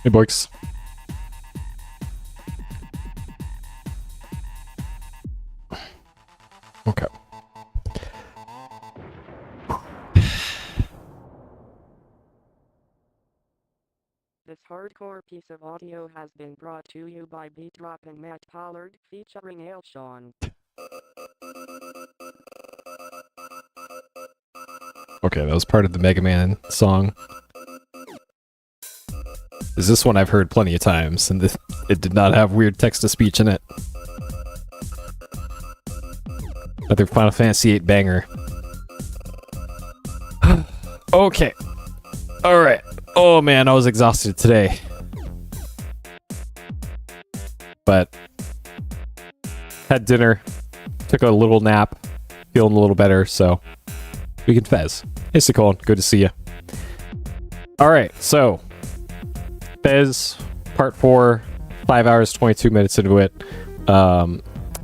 Hey, boys. Okay. This hardcore piece of audio has been brought to you by Beat Drop and Matt Pollard, featuring Ailshawn. Okay, that was part of the Mega Man song. Is this one I've heard plenty of times, and it did not have weird text-to-speech in it. Another Final Fantasy VIII banger. Okay. Alright. Oh man, I was exhausted today. But had dinner, took a little nap, feeling a little better, so we can fez. Hey Sikon, good to see you. Alright, so Fez, part 4, 5 hours, 22 minutes into it.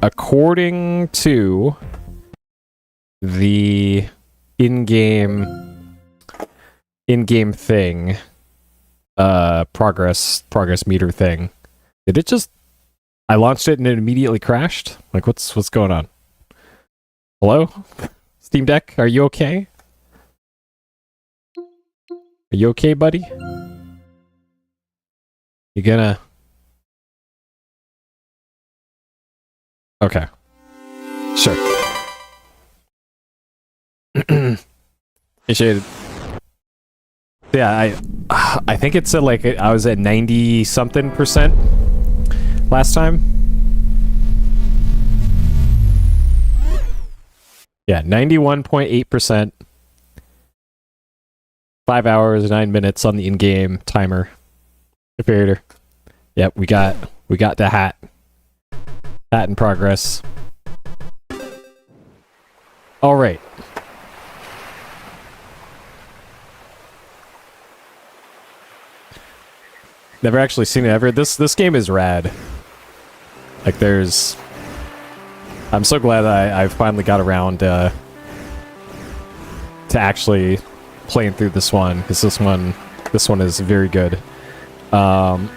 According to the in-game thing, progress meter thing, did it just... I launched it and it immediately crashed? Like, what's going on? Hello? Steam Deck, are you okay? Are you okay, buddy? You gonna... Okay. Sure. Appreciate it. Yeah, I think it's at like, I was at 90-something% last time. Yeah, 91.8%. 5 hours, 9 minutes on the in-game timer. Configurator. Yep, we got the hat. Hat in progress. All right. Never actually seen it ever. This game is rad. Like there's... I'm so glad that I finally got around to actually playing through this one, because this one is very good. And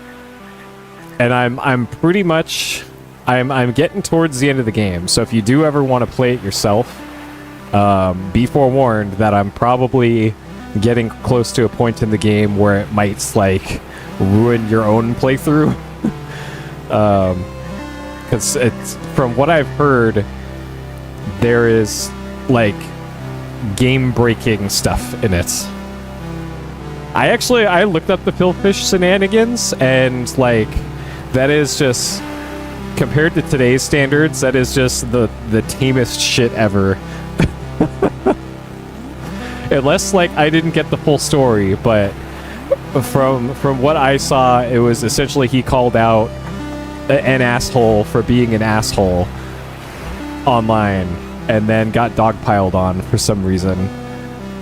I'm pretty much... I'm getting towards the end of the game, so if you do ever want to play it yourself, be forewarned that I'm probably getting close to a point in the game where it might, like, ruin your own playthrough. Because it's, from what I've heard, there is, like, game-breaking stuff in it. I looked up the Philfish shenanigans, and, like, that is just... Compared to today's standards, that is just the tamest shit ever. Unless, like, I didn't get the full story, but from what I saw, it was essentially he called out an asshole for being an asshole online, and then got dogpiled on for some reason,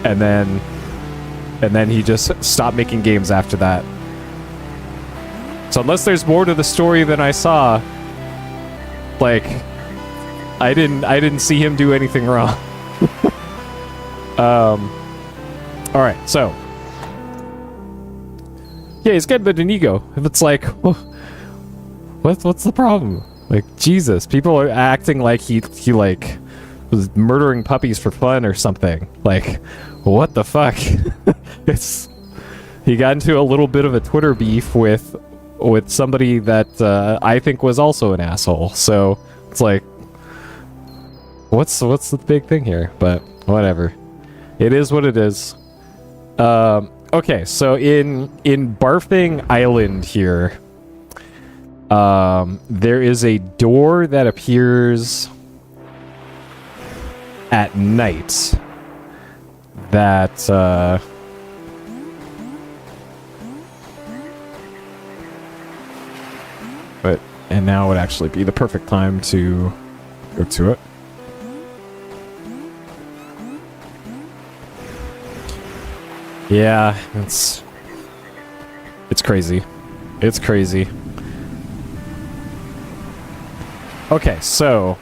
and then he just stopped making games after that. So unless there's more to the story than I saw, like, I didn't see him do anything wrong. All right, so yeah, he's got a bit of an ego. If it's like, what's the problem? Like, Jesus, people are acting like he like was murdering puppies for fun or something. Like, what the fuck? He got into a little bit of a Twitter beef with somebody that I think was also an asshole. So it's like, what's the big thing here? But whatever, it is what it is. Okay, so in Barfing Island here, there is a door that appears at night that and now would actually be the perfect time to go to it. Yeah, it's crazy. It's crazy. Okay, so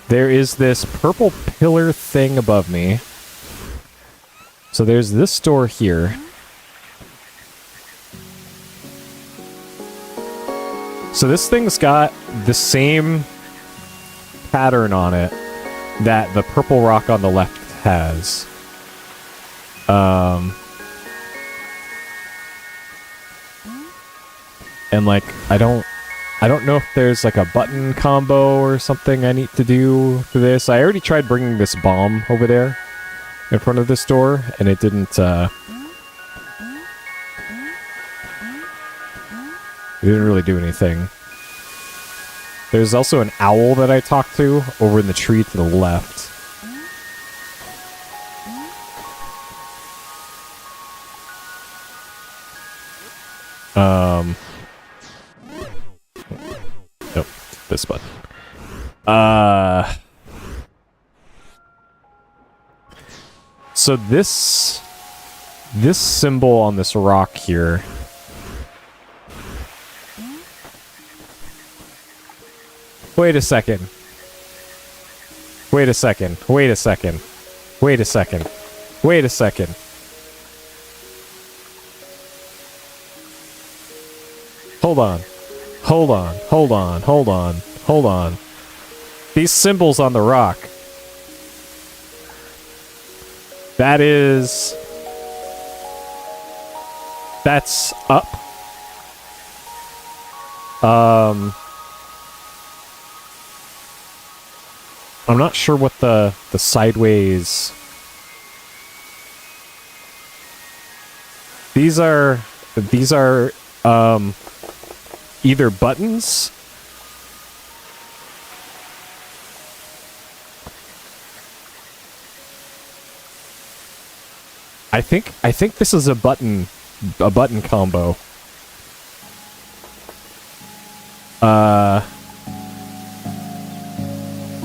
there is this purple pillar thing above me. So there's this door here. So this thing's got the same pattern on it that the purple rock on the left has. And like, I don't know if there's like a button combo or something I need to do for this. I already tried bringing this bomb over there in front of this door, and it didn't, it didn't really do anything. There's also an owl that I talked to over in the tree to the left. Nope, this button. So this symbol on this rock here. Wait a second. Wait a second. Wait a second. Wait a second. Wait a second. Hold on. Hold on. Hold on. Hold on. Hold on. These symbols on the rock. That is... That's up. I'm not sure what the sideways... These are either buttons. I think this is a button combo.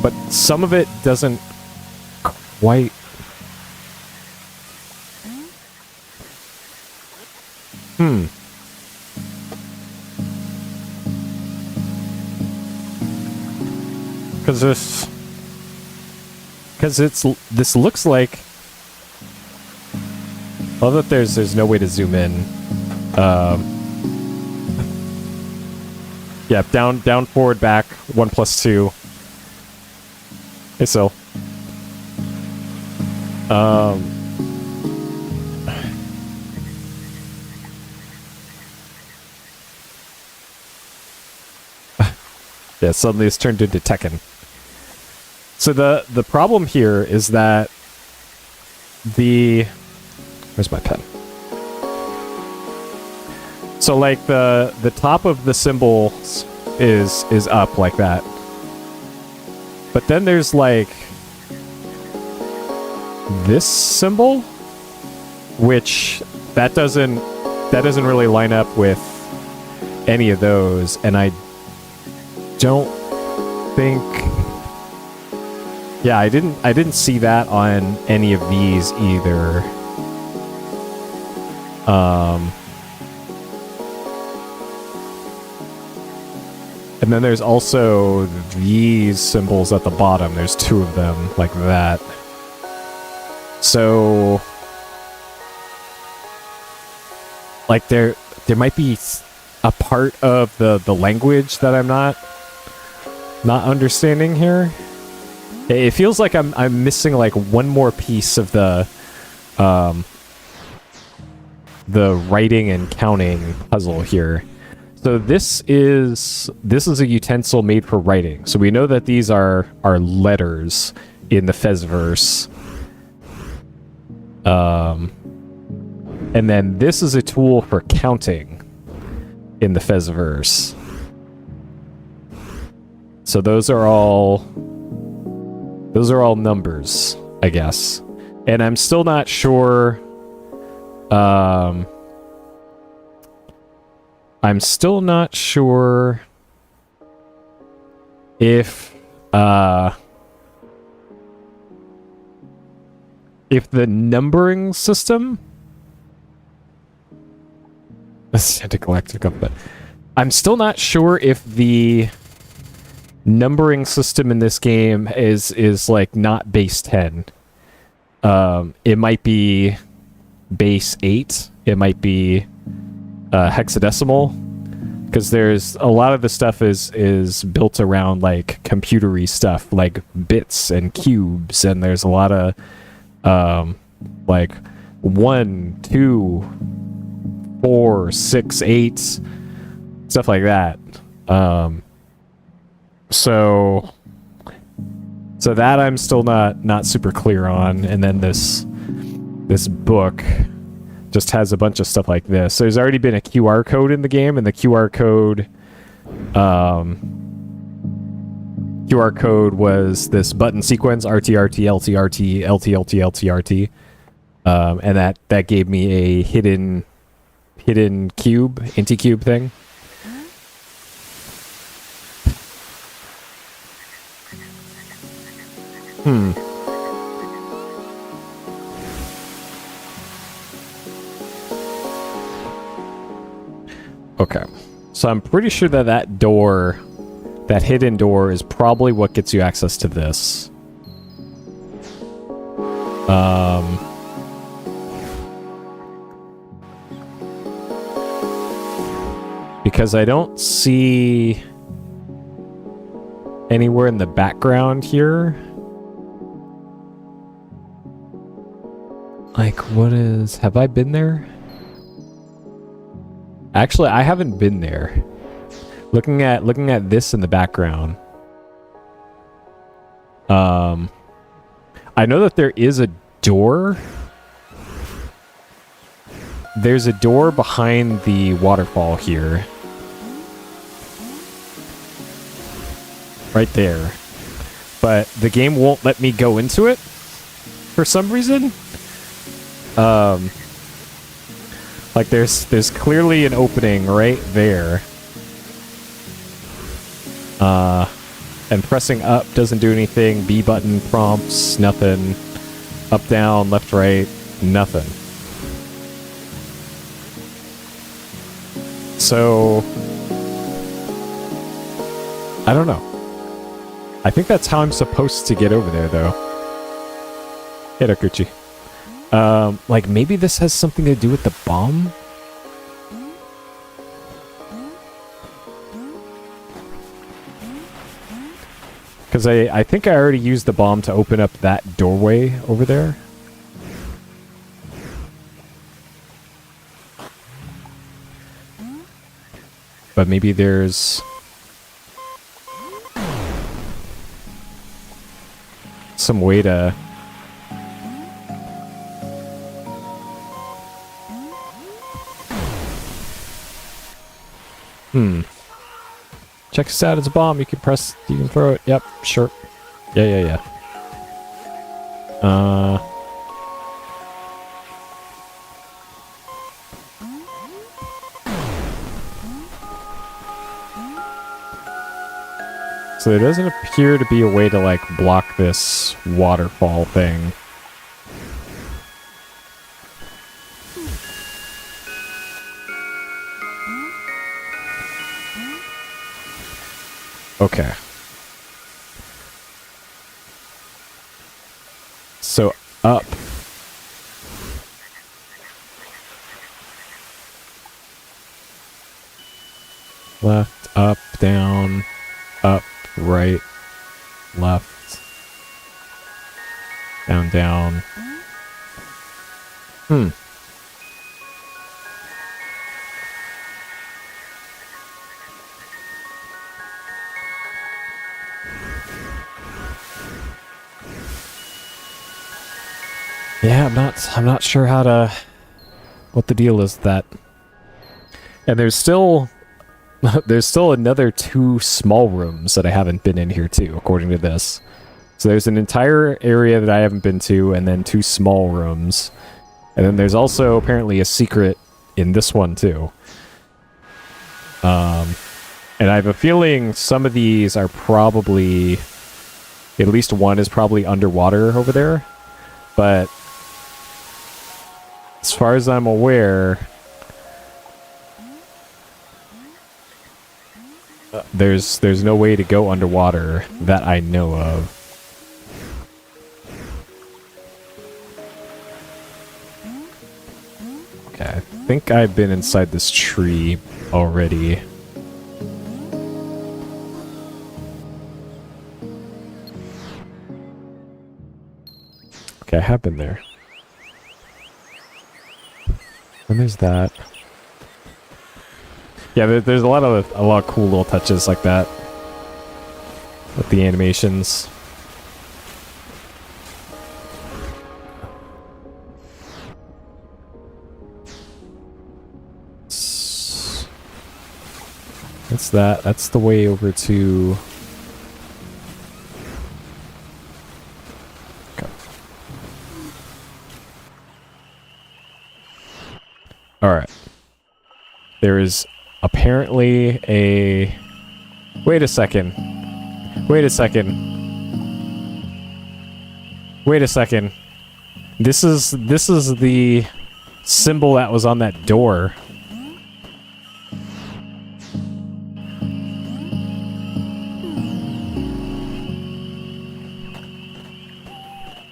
But some of it doesn't quite... This looks like... I love that there's no way to zoom in. Yeah, down, forward, back, 1 plus 2. Hey, Sil. Yeah, suddenly it's turned into Tekken. So the problem here is that where's my pen? So like the top of the symbol is up like that. But then there's like this symbol, which that doesn't really line up with any of those, and I don't think... Yeah, I didn't see that on any of these either. And then there's also these symbols at the bottom. There's 2 of them, like that. So... Like, there might be a part of the language that I'm not understanding here. It feels like I'm missing, like, one more piece of the writing and counting puzzle here. So this is a utensil made for writing. So we know that these are letters in the Fezverse. And then this is a tool for counting in the Fezverse. So those are all numbers, I guess. And I'm still not sure... I'm still not sure if the numbering system... That's anticlimactic, but I'm still not sure if the numbering system in this game is like not base 10. It might be base 8. It might be hexadecimal. because there's a lot of the stuff is built around like computery stuff, like bits and cubes, and there's a lot of like 1, 2, 4, 6, 8, stuff like that. So that I'm still not super clear on, and then this book just has a bunch of stuff like this. So there's already been a QR code in the game, and the QR code was this button sequence RT LT RT LT LT LT RT, and that gave me a hidden cube, anti-cube thing. Okay, so I'm pretty sure that door, that hidden door, is probably what gets you access to this. Because I don't see anywhere in the background here. Like, what is... Have I been there? Actually, I haven't been there. Looking at this in the background. I know that there is a door. There's a door behind the waterfall here. Right there. But the game won't let me go into it for some reason. Like there's clearly an opening right there. And pressing up doesn't do anything. B button prompts, nothing. Up, down, left, right, nothing. So I don't know. I think that's how I'm supposed to get over there, though. Hey, Dokuchi. Like, maybe this has something to do with the bomb? Because I think I already used the bomb to open up that doorway over there. But maybe there's... some way to... Check this out, it's a bomb. You can throw it. Yep, sure. Yeah. So there doesn't appear to be a way to, like, block this waterfall thing. Okay. So, up. Left, up, down, up, right, left, down. Yeah, I'm not sure what the deal is with that. And there's still another 2 small rooms that I haven't been in here too, according to this. So there's an entire area that I haven't been to, and then 2 small rooms. And then there's also apparently a secret in this one too. And I have a feeling some of these are probably, at least one is probably underwater over there. But as far as I'm aware, there's no way to go underwater that I know of. Okay, I think I've been inside this tree already. Okay, I have been there. And there's that. Yeah, there's a lot of cool little touches like that with the animations. That's that. That's the way over to... Okay. Alright. There is apparently a... Wait a second. Wait a second. Wait a second. This is the symbol that was on that door.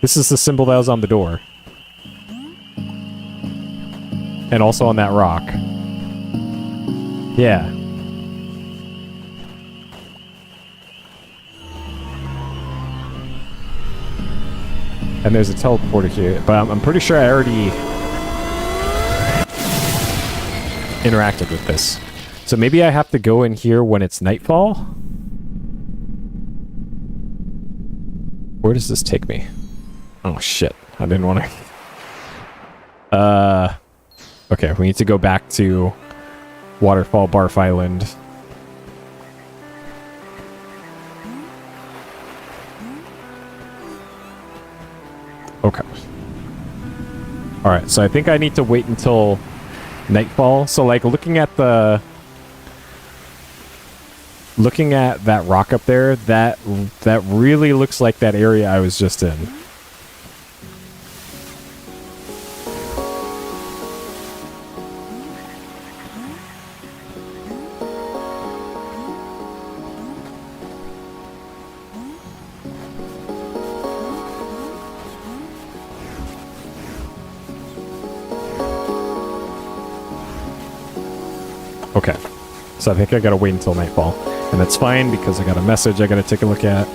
This is the symbol that was on the door. And also on that rock. Yeah. And there's a teleporter here, but I'm pretty sure I already interacted with this. So maybe I have to go in here when it's nightfall? Where does this take me? Oh shit, I didn't want to... Okay, we need to go back to Waterfall Barf Island. Okay. Alright, so I think I need to wait until nightfall. So, like, looking at that rock up there, that really looks like that area I was just in. Okay, so I think I gotta wait until nightfall. And that's fine because I got a message I gotta take a look at.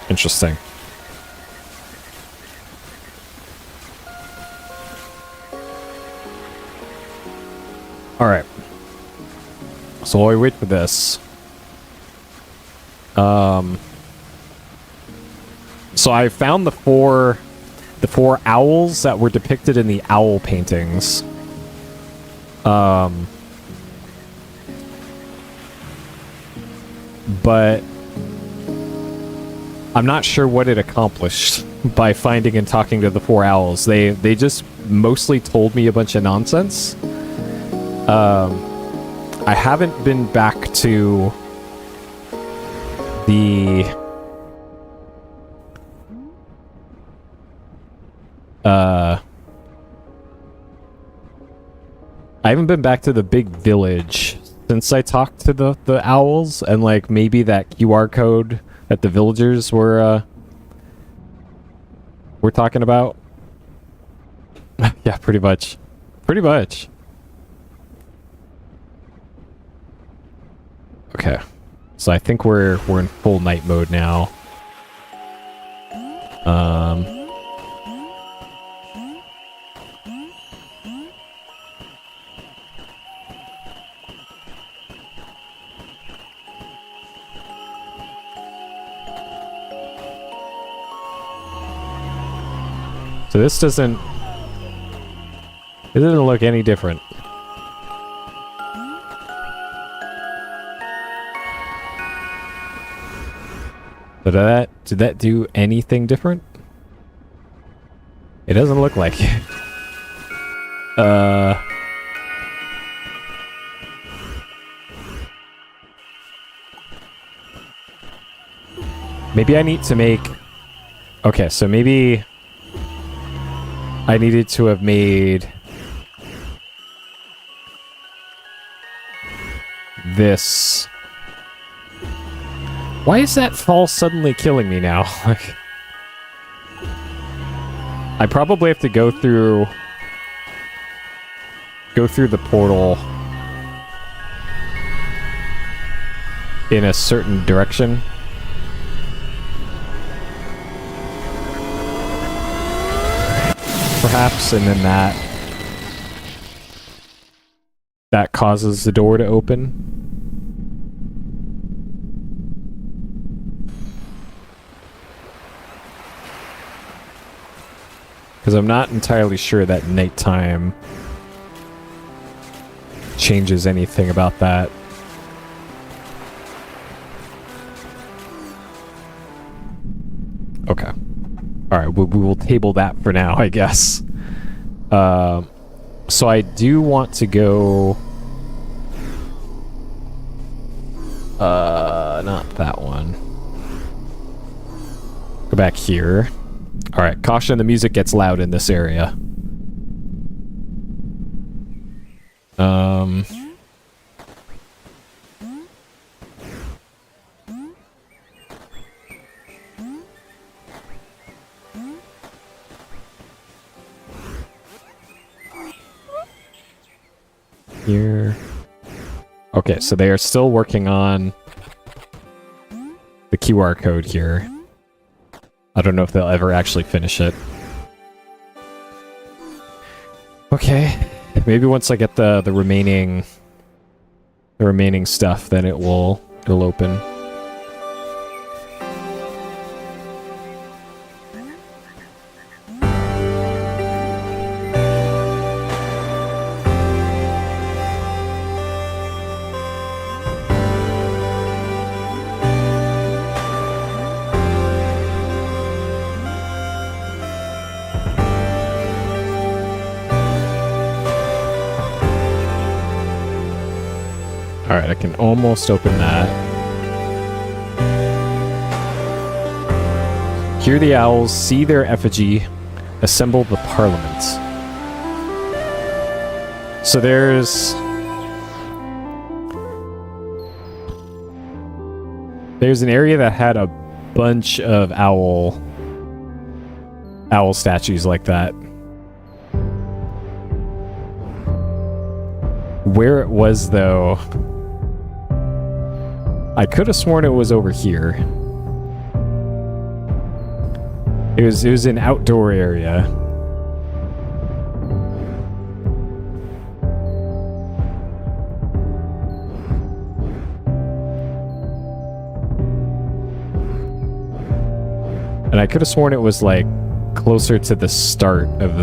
Interesting. Alright. So while we wait for this... So I found the four owls that were depicted in the owl paintings. But I'm not sure what it accomplished by finding and talking to the four owls. They just mostly told me a bunch of nonsense. I haven't been back to the I haven't been back to the big village since I talked to the owls, and like maybe that QR code that the villagers were talking about. Yeah, pretty much. Pretty much. Okay. So I think we're in full night mode now. So this doesn't... It doesn't look any different. So did that do anything different? It doesn't look like it. Maybe I need to make... Okay, so maybe... I needed to have made... this... Why is that fall suddenly killing me now? Like, I probably have to go through the portal in a certain direction. Perhaps, and then that causes the door to open. Because I'm not entirely sure that nighttime changes anything about that. Okay. Alright, we will table that for now, I guess. So I do want to go... not that one. Go back here. Alright, caution, the music gets loud in this area. Here. Okay, so they are still working on the QR code here. I don't know if they'll ever actually finish it. Okay, maybe once I get the remaining stuff, then it'll open. Alright, I can almost open that. Hear the owls, see their effigy, assemble the parliament. So there's an area that had a bunch of owl statues like that. Where it was, though, I could have sworn it was over here. It was an outdoor area. And I could have sworn it was like closer to the start of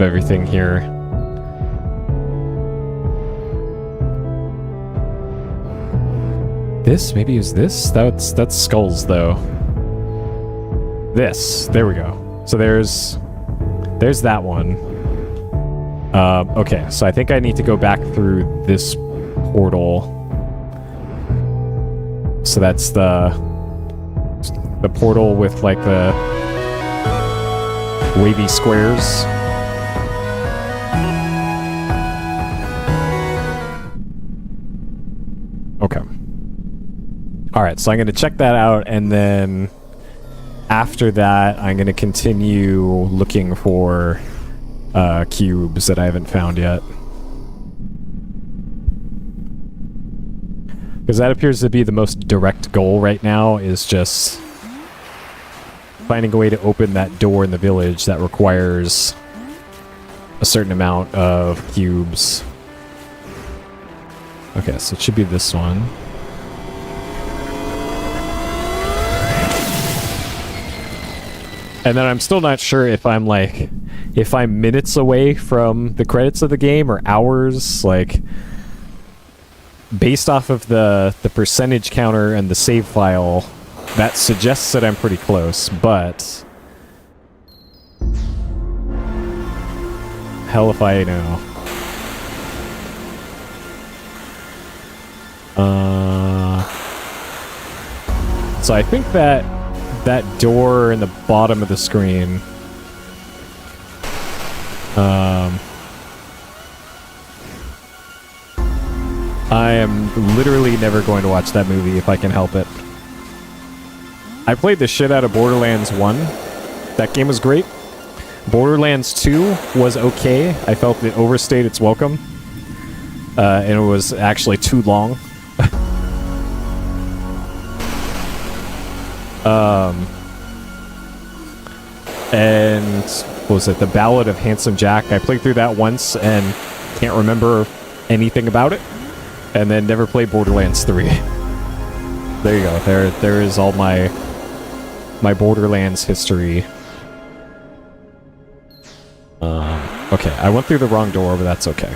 everything here. Maybe it was this? That's skulls, though. There we go. So there's that one. Okay, so I think I need to go back through this portal. So that's the portal with like the wavy squares. Okay. Alright, so I'm going to check that out, and then after that, I'm going to continue looking for cubes that I haven't found yet. Because that appears to be the most direct goal right now, is just finding a way to open that door in the village that requires a certain amount of cubes. Okay, so it should be this one. And then I'm still not sure if I'm minutes away from the credits of the game or hours, like based off of the percentage counter and the save file, that suggests that I'm pretty close, but hell if I know. So I think that door in the bottom of the screen I am literally never going to watch that movie if I can help it. I played the shit out of Borderlands 1. That game was great. Borderlands 2 was okay. I felt it overstayed its welcome. And it was actually too long. And what was it? The Ballad of Handsome Jack. I played through that once and can't remember anything about it. And then never played Borderlands 3. There you go. There is all my Borderlands history. Okay, I went through the wrong door, but that's okay.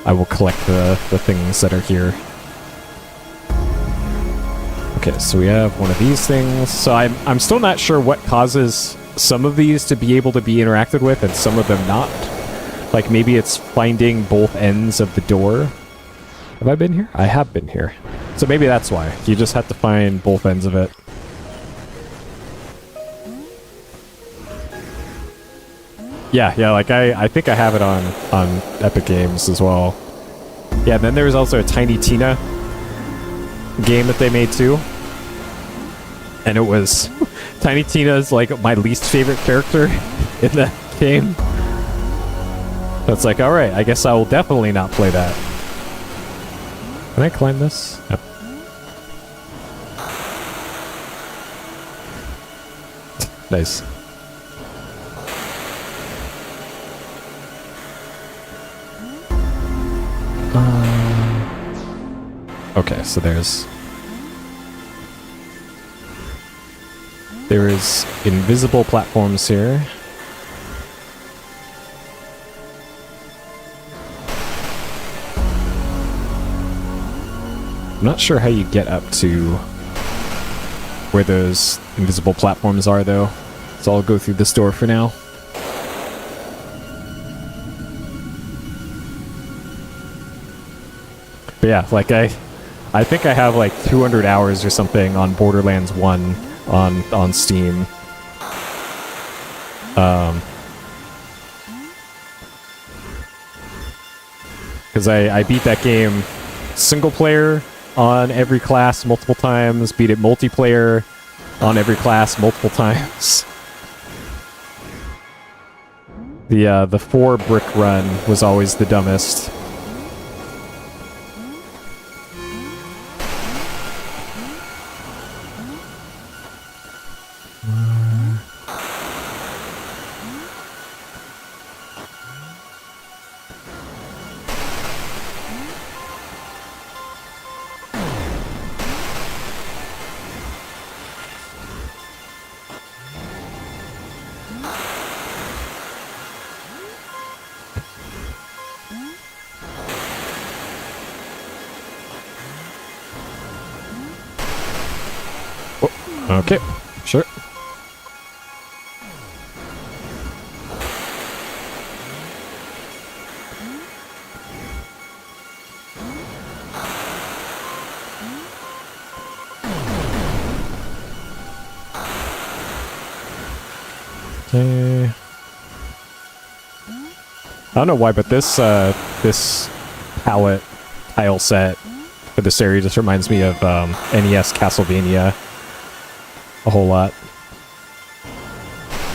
I will collect the things that are here. Okay, so we have one of these things. So I'm still not sure what causes some of these to be able to be interacted with and some of them not. Like maybe it's finding both ends of the door. Have I been here? I have been here. So maybe that's why. You just have to find both ends of it. Yeah, like I think I have it on Epic Games as well. Yeah, and then there was also a Tiny Tina game that they made too. And it was Tiny Tina's like my least favorite character in that game. So it's like, alright, I guess I will definitely not play that. Can I climb this? Yep. Nice. Okay, so there is invisible platforms here. I'm not sure how you get up to where those invisible platforms are, though. So I'll go through this door for now. But yeah, like I think I have like 200 hours or something on Borderlands 1 on Steam. Because I beat that game single player on every class multiple times, beat it multiplayer on every class multiple times. The 4 brick run was always the dumbest. Okay, sure. Okay. I don't know why, but this palette tile set for this area just reminds me of NES Castlevania a whole lot.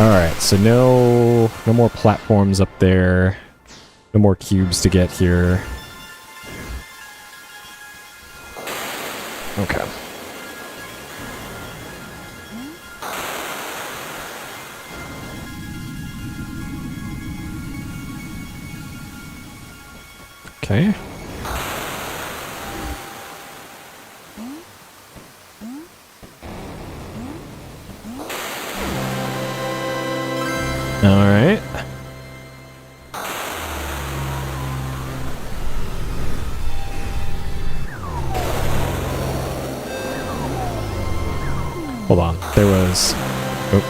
Alright, so no more platforms up there. No more cubes to get here. Okay. Okay. Alright. Hold on. There was... Oh.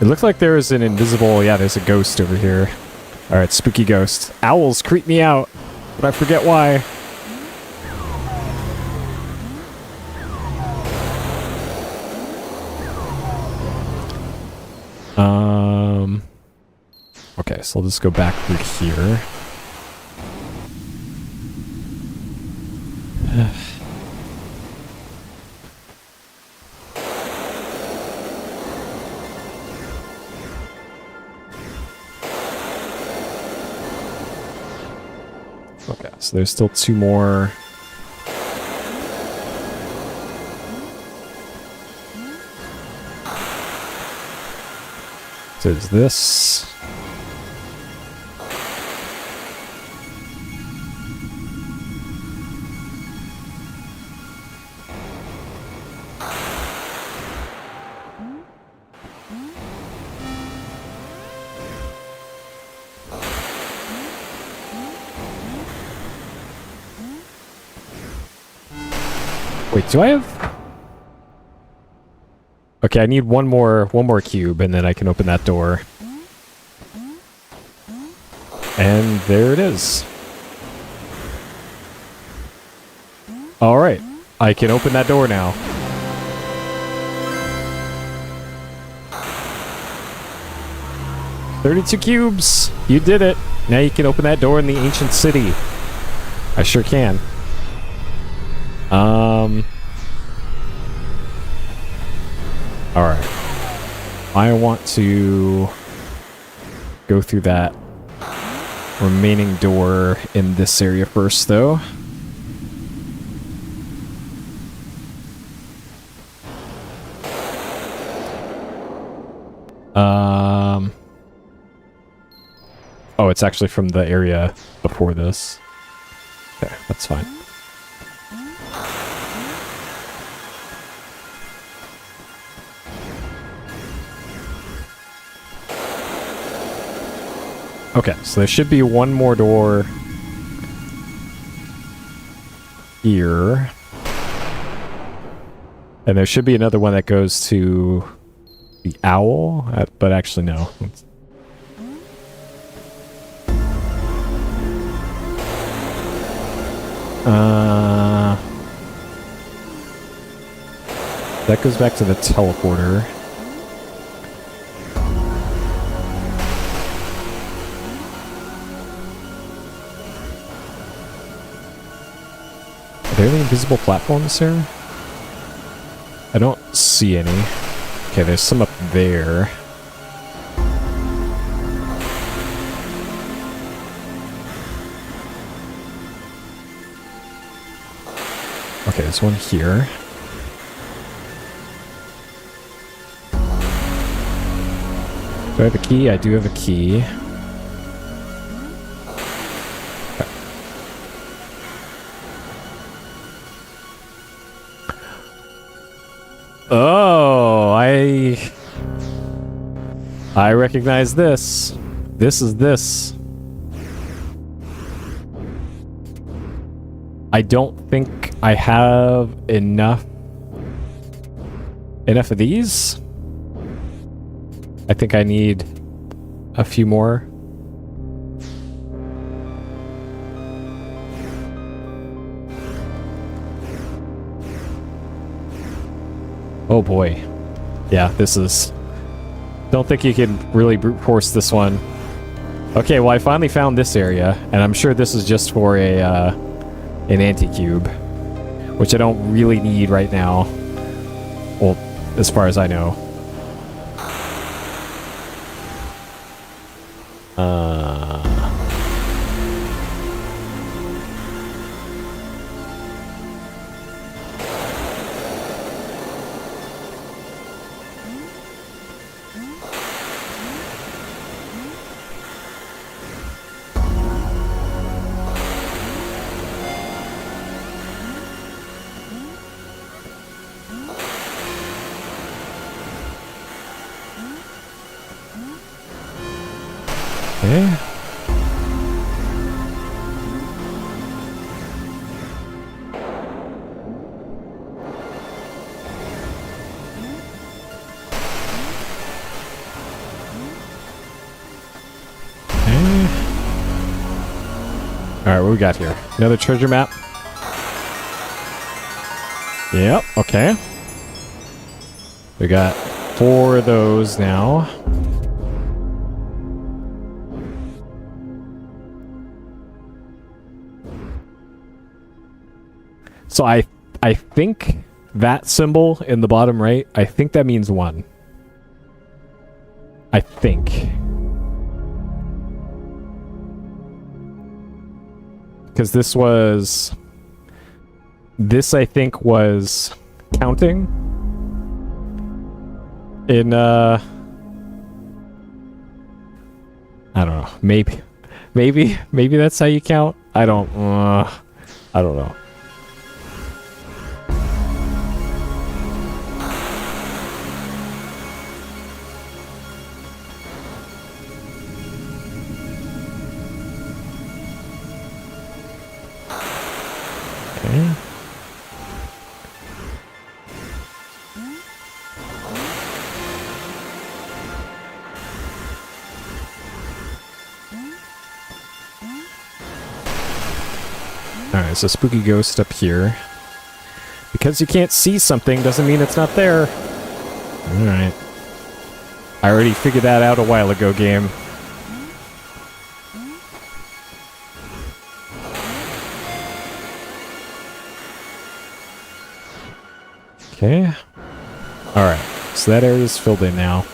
It looked like there was an invisible... Yeah, there's a ghost over here. Alright, spooky ghost. Owls creep me out, but I forget why. Okay, so I'll just go back through here. Okay, so there's still 2 more. So there's this. Wait, do I have... Okay, I need one more cube, and then I can open that door. And there it is. Alright, I can open that door now. "32 cubes! You did it! Now you can open that door in the ancient city." I sure can. Alright. I want to go through that remaining door in this area first, though. Oh, it's actually from the area before this. Okay, that's fine. Okay, so there should be one more door here. And there should be another one that goes to the owl, but actually no. That goes back to the teleporter. Are there any invisible platforms here? I don't see any. Okay, there's some up there. Okay, there's one here. Do I have a key? I do have a key. Okay. Oh, I recognize this. This is this. I don't think I have enough of these. I think I need a few more. Oh boy. Yeah, this is... Don't think you can really brute force this one. Okay, well I finally found this area, and I'm sure this is just for a, an anti-cube, which I don't really need right now. Well, as far as I know. Okay. Alright, what we got here? Another treasure map. Yep, okay. We got 4 of those now. So I think that symbol in the bottom right, I think that means 1. I think. Because this I think was counting in I don't know, maybe that's how you count. I don't know. Okay. Alright, so spooky ghost up here. Because you can't see something doesn't mean it's not there. Alright. I already figured that out a while ago, game. Okay. Alright, so that area's filled in now.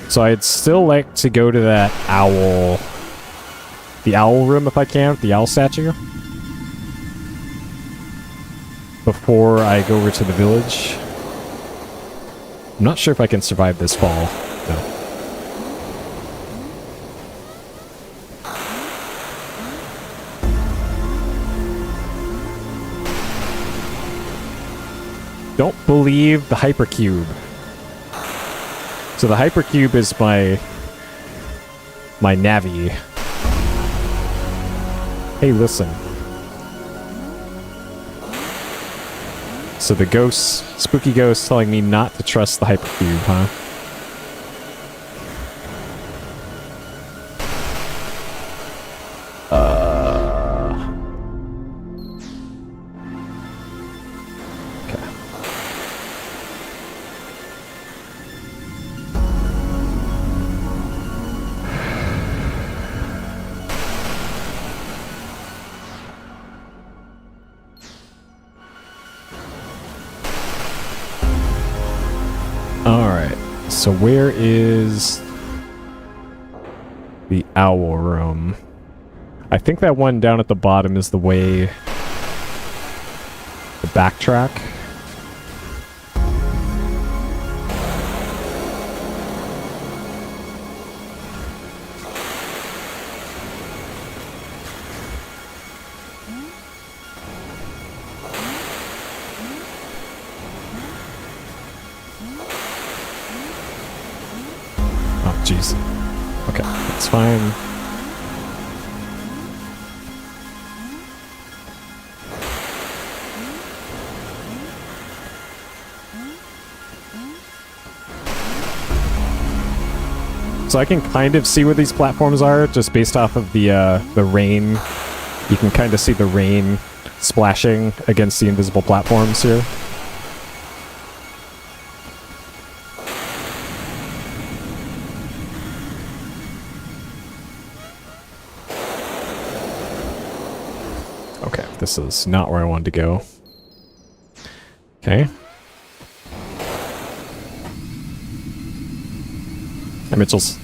So I'd still like to go to that owl... the owl room if I can, the owl statue. Before I go over to the village. I'm not sure if I can survive this fall. No. Don't believe the hypercube. So the hypercube is my Navi. Hey, listen. So the ghost, spooky ghost telling me not to trust the hypercube, huh? Okay. Alright, so where is the owl room? I think that one down at the bottom is the way to backtrack. Oh, jeez. Okay, that's fine. So I can kind of see where these platforms are, just based off of the rain. You can kind of see the rain splashing against the invisible platforms here. Okay, this is not where I wanted to go. Okay. Hi, Mitchell's.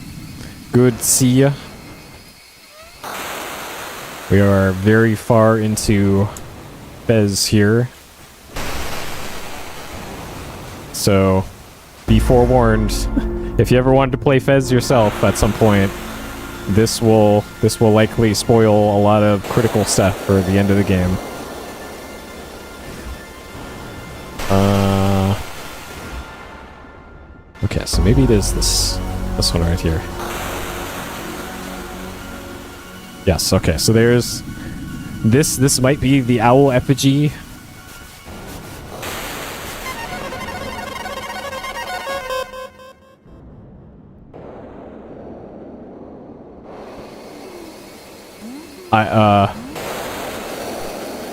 Good to see ya. We are very far into Fez here. So, be forewarned. If you ever wanted to play Fez yourself at some point, this will likely spoil a lot of critical stuff for the end of the game. Okay, so maybe it is this one right here. Yes, okay, so there's this might be the owl effigy.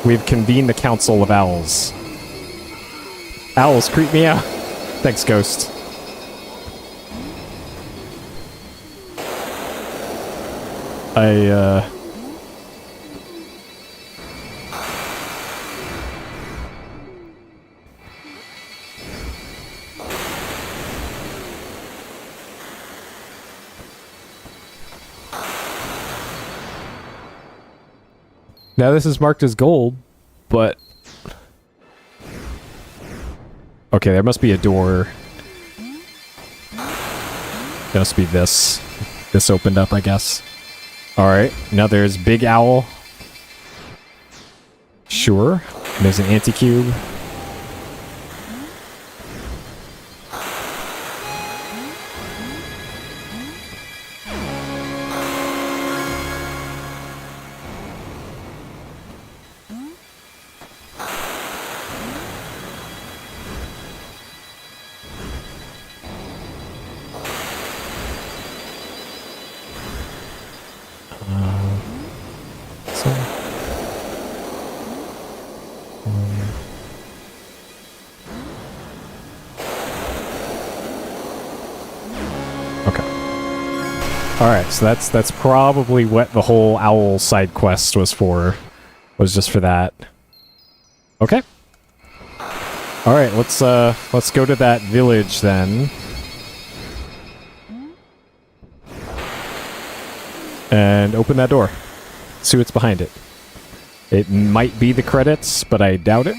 We've convened the Council of Owls. Owls creep me out. Thanks, Ghost. Now this is marked as gold, but... Okay, there must be a door. There must be this. This opened up, I guess. Alright, now there's Big Owl. Sure. And there's an anti-cube. Alright, so that's probably what the whole owl side quest was for. Was just for that. Okay. Alright, let's go to that village then. And open that door. See what's behind it. It might be the credits, but I doubt it.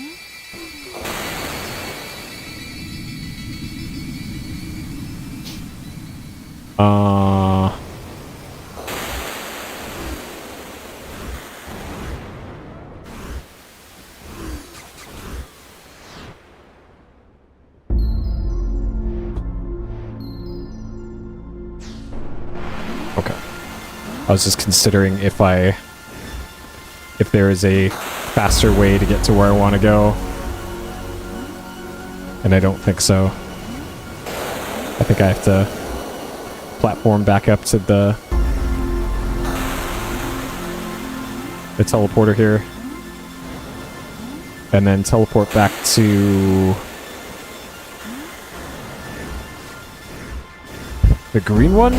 Okay. I was just considering if there is a faster way to get to where I want to go. And I don't think so. I think I have to platform back up to the teleporter here. And then teleport back to the green one.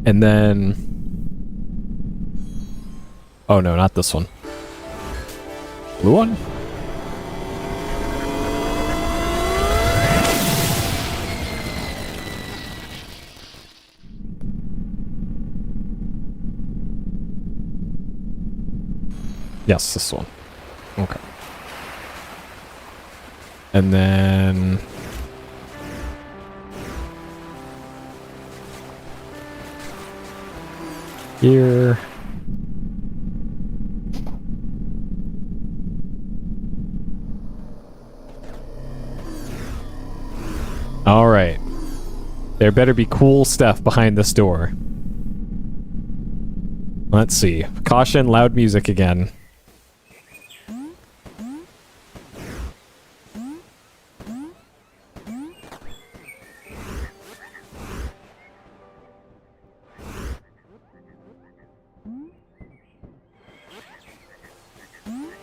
And then... Oh no, not this one. Blue one? Yes, this one. Okay. And then... Here... Alright. There better be cool stuff behind this door. Let's see. Caution, loud music again.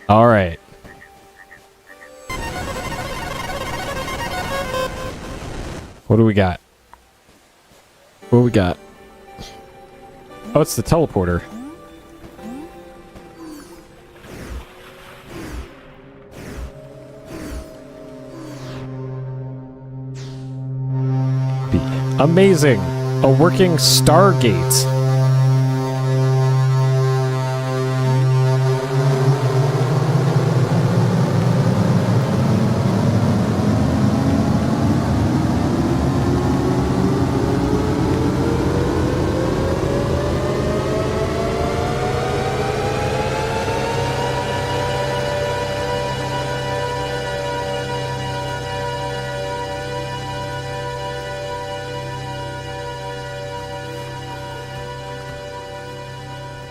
Alright. What do we got? What do we got? Oh, it's the teleporter. Amazing! A working Stargate.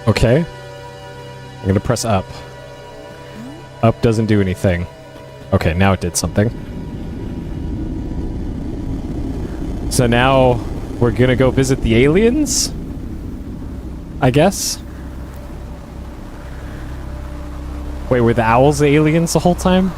Okay. I'm gonna press up. Up doesn't do anything. Okay, now it did something. So now we're gonna go visit the aliens? I guess? Wait, were the owls the aliens the whole time?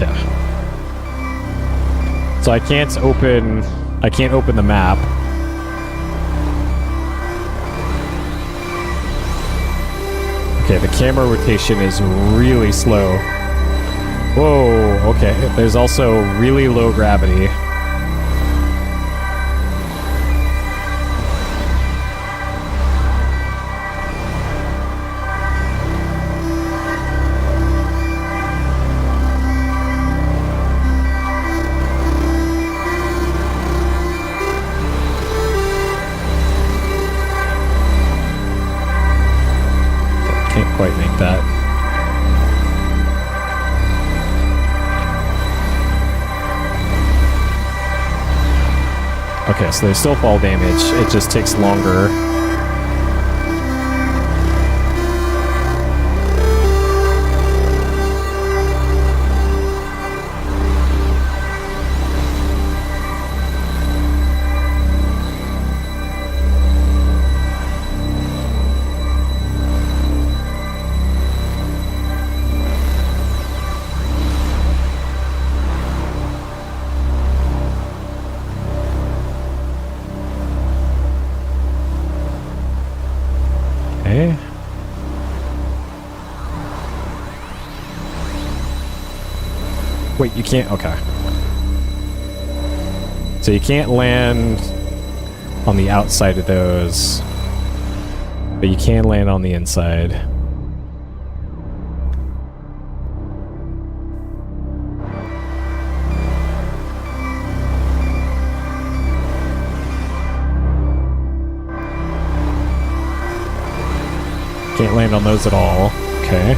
Okay. So I can't open the map. Okay, the camera rotation is really slow. Whoa, okay. There's also really low gravity. Can't quite make that. Okay, so there's still fall damage. It just takes longer. Okay. Wait, you can't? Okay. So you can't land on the outside of those, but you can land on the inside. Can't land on those at all. Okay.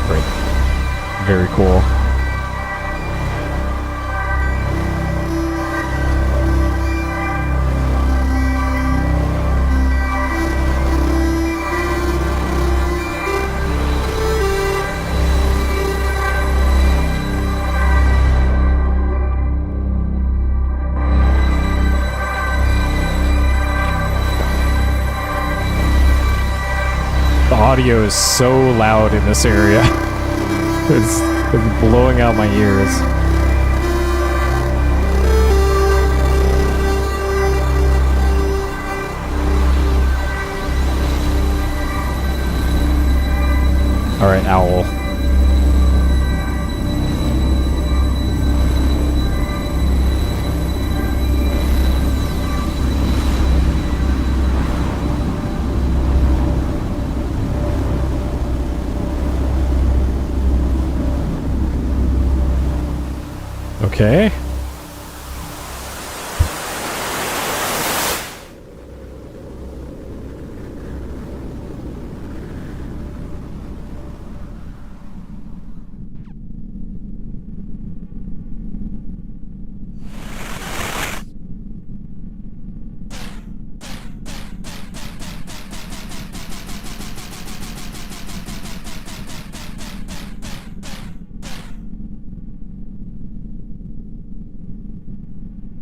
Great. Very cool. The audio is so loud in this area. It's blowing out my ears. All right, owl. Okay.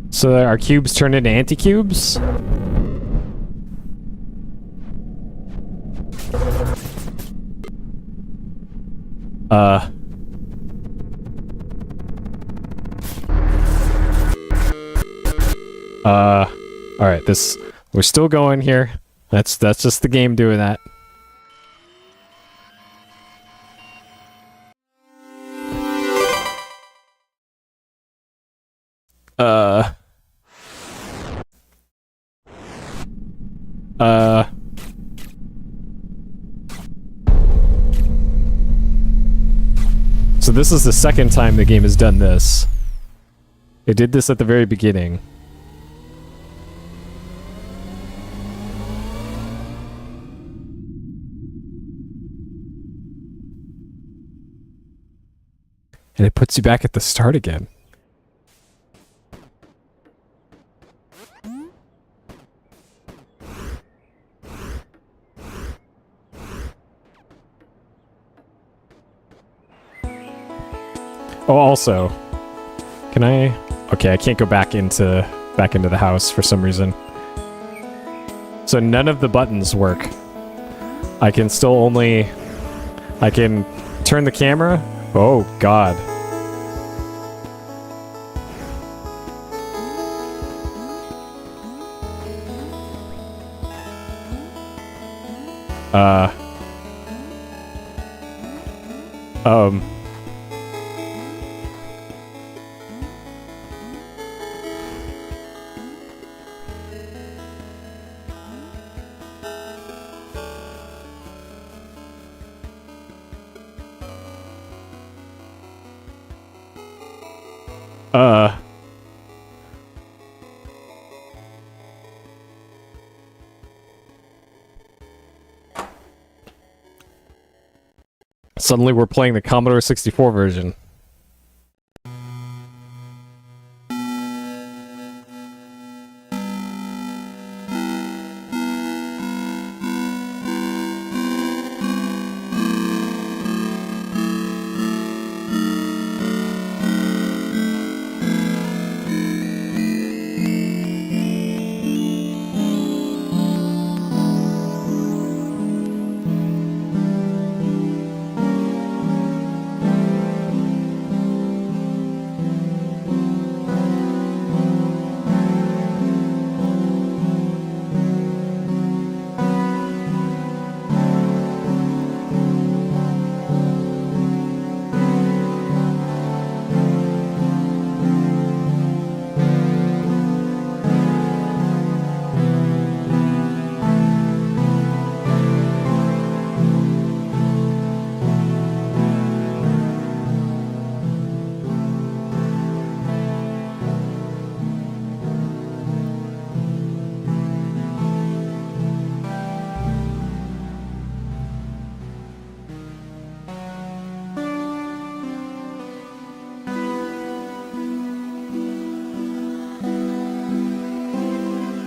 So our cubes turn into anti-cubes? Alright, we're still going here. That's just the game doing that. So this is the second time the game has done this. It did this at the very beginning. And it puts you back at the start again. Oh, also, can I... Okay, I can't go back into back into the house for some reason. So none of the buttons work. I can still only... I can turn the camera. Oh, God. Um... Suddenly we're playing the Commodore 64 version.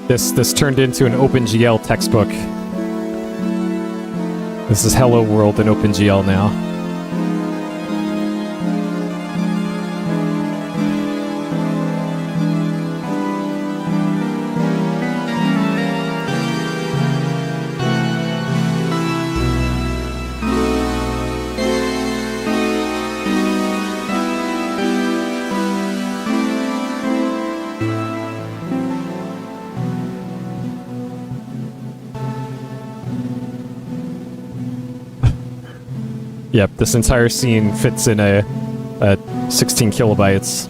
This turned into an OpenGL textbook. This is Hello World in OpenGL now. Yep, this entire scene fits in a 16 kilobytes.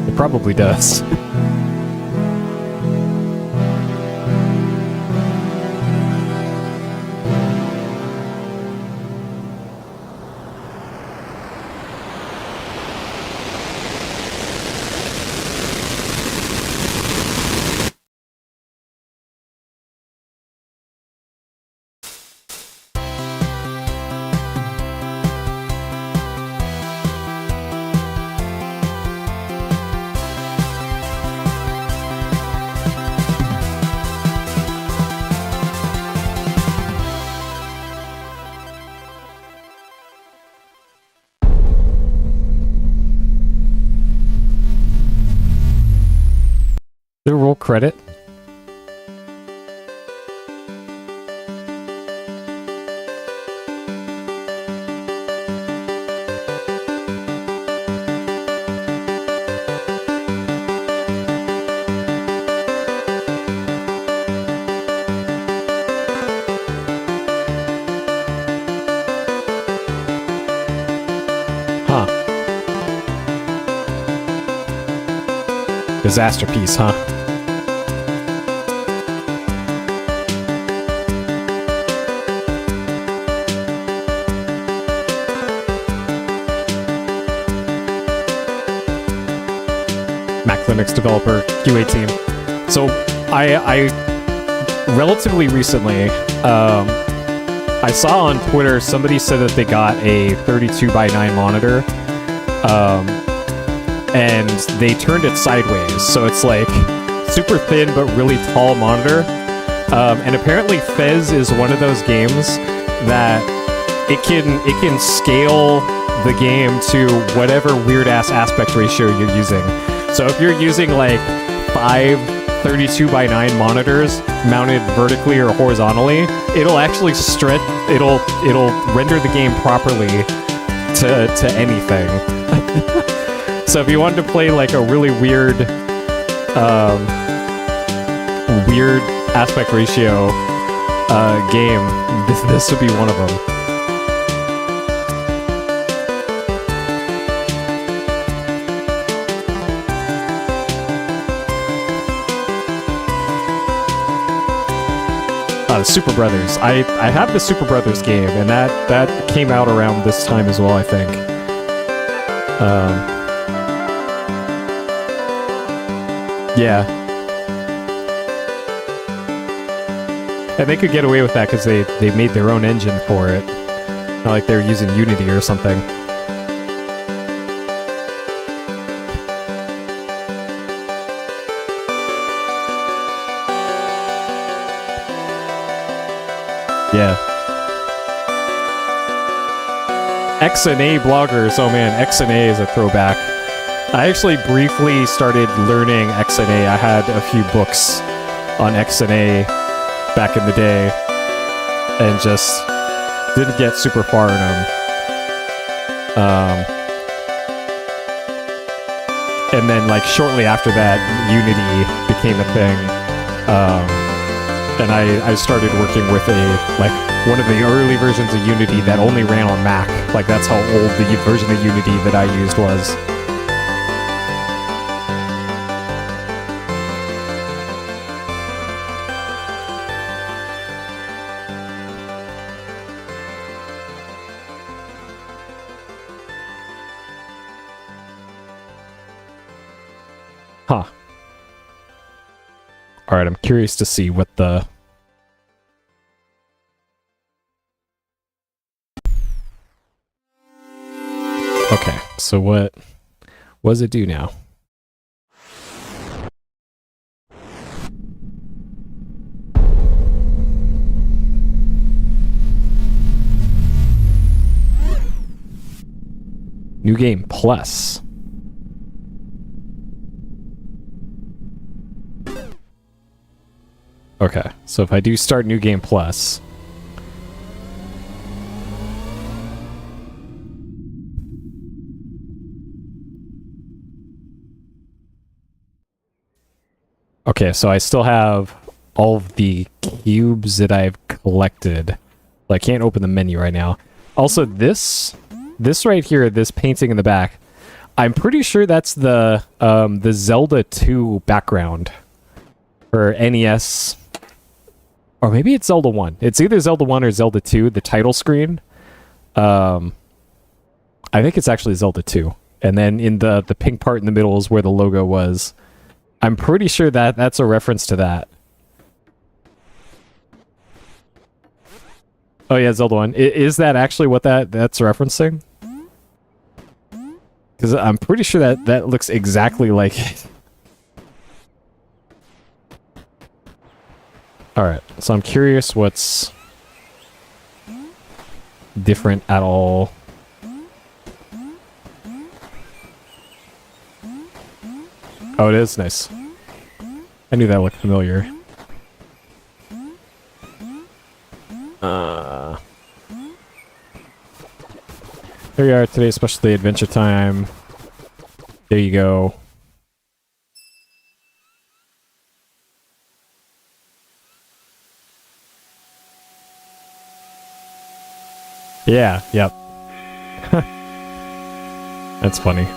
It probably does. Did it roll credit? Huh. Disaster piece, huh? Mac Linux developer QA team. So I relatively recently, I saw on Twitter somebody said that they got a 32:9 monitor, and they turned it sideways, so it's like super thin but really tall monitor. And apparently Fez is one of those games that it can scale the game to whatever weird ass aspect ratio you're using. So if you're using like 5 32:9 monitors mounted vertically or horizontally, it'll actually stretch. It'll render the game properly to anything. So if you wanted to play like a really weird aspect ratio game, this would be one of them. The Super Brothers. I have the Super Brothers game, and that came out around this time as well, I think. Yeah. And they could get away with that because they made their own engine for it. Not like they're using Unity or something. Yeah. XNA bloggers. Oh man, XNA is a throwback. I actually briefly started learning XNA. I had a few books on XNA back in the day and just didn't get super far in them. And then like shortly after that, Unity became a thing. And I started working with one of the early versions of Unity that only ran on Mac. Like that's how old the version of Unity that I used was. Huh. Alright, I'm curious to see what the... Okay, so what does it do now? New game plus. Okay, so if I do start New Game Plus... Okay, so I still have all of the cubes that I've collected. I can't open the menu right now. Also, this right here, this painting in the back, I'm pretty sure that's the Zelda 2 background for NES. Or maybe it's Zelda 1. It's either Zelda 1 or Zelda 2, the title screen. I think it's actually Zelda 2. And then in the pink part in the middle is where the logo was. I'm pretty sure that's a reference to that. Oh yeah, Zelda 1. Is that actually what that's referencing? Because I'm pretty sure that looks exactly like it. Alright, so I'm curious what's different at all. Oh, it is nice. I knew that looked familiar. Here we are today, especially Adventure Time. There you go. Yeah, yep. That's funny.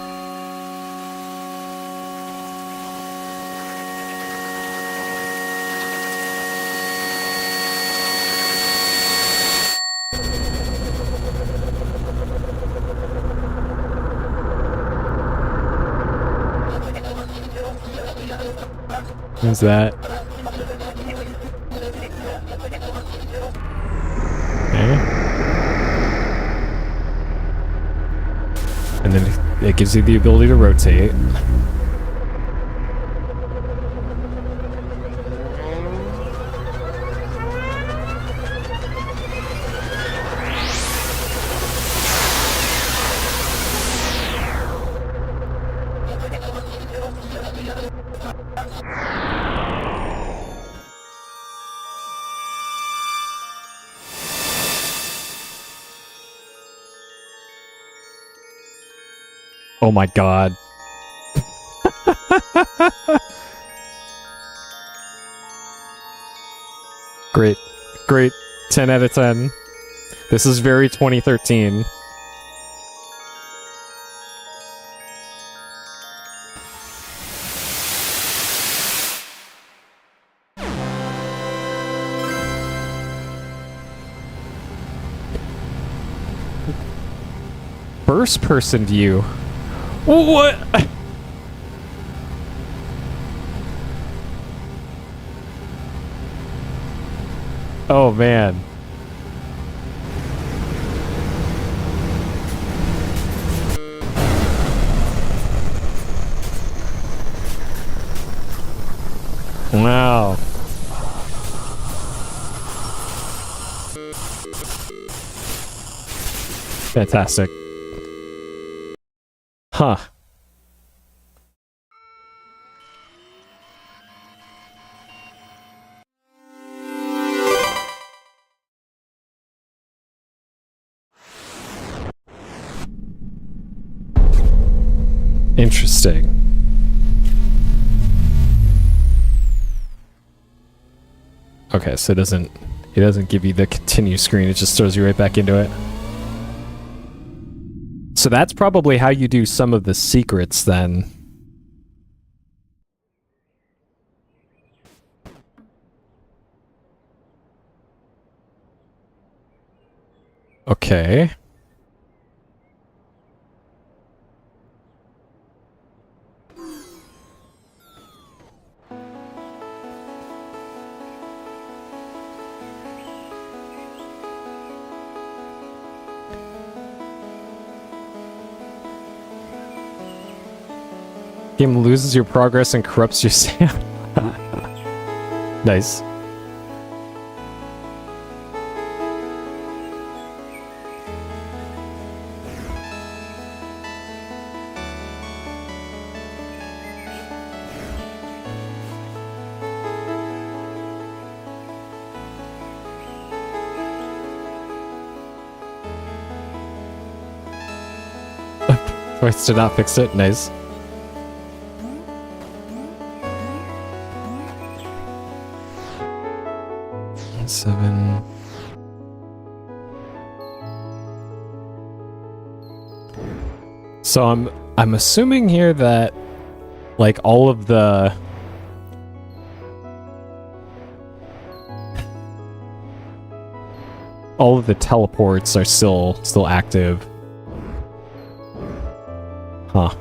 Who's that? Okay. And then it gives you the ability to rotate. Oh my god. Great. Great. 10 out of 10. This is very 2013. First person view. What? Oh man. Wow. Fantastic. Huh. Interesting. Okay, so it doesn't give you the continue screen, it just throws you right back into it. So that's probably how you do some of the secrets then. Okay. Game loses your progress and corrupts your stamina. Nice. Voice did not fix it. Nice. Seven. So I'm assuming here that like all of the teleports are still active. Huh.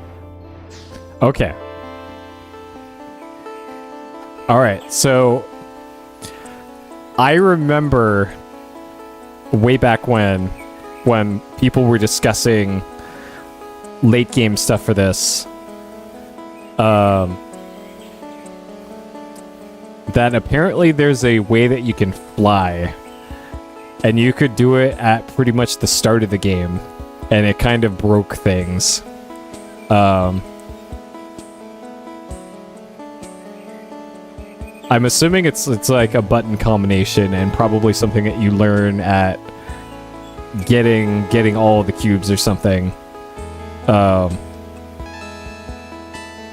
Okay. All right. So I remember way back when people were discussing late game stuff for this, that apparently there's a way that you can fly, and you could do it at pretty much the start of the game, and it kind of broke things. I'm assuming it's like a button combination and probably something that you learn at getting all the cubes or something. I